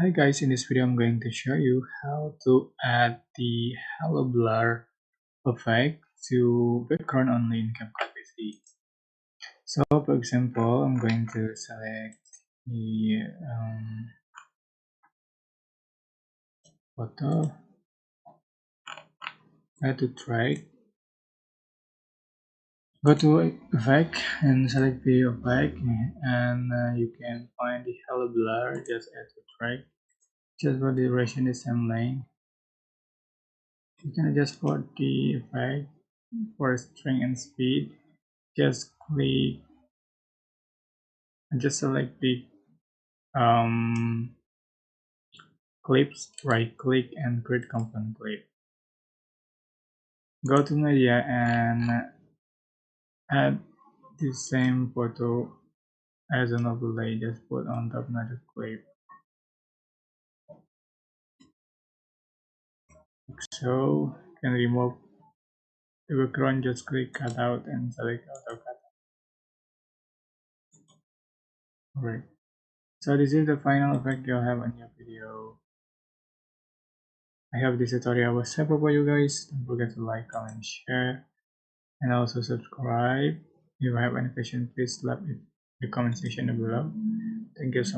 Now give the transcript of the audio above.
Hi guys, in this video I'm going to show you how to add the Hello Blur effect to background only in CapCut PC. So for example, I'm going to select the photo, add to track, go to effect and select the effect, and you can find the Hello Blur, just add to track, just for the duration the same length. You can adjust for the effect for string and speed. Just click and just select the um, clips, right click and create component clip. Go to media and add the same photo as an overlay, just put on top another clip. So you can remove the background, just click cut out and select auto cut. Alright. So this is the final effect you'll have on your video. I hope this tutorial was helpful for you guys. Don't forget to like, comment, share, and also subscribe. If you have any question, please leave it in the comment section below. Thank you so much.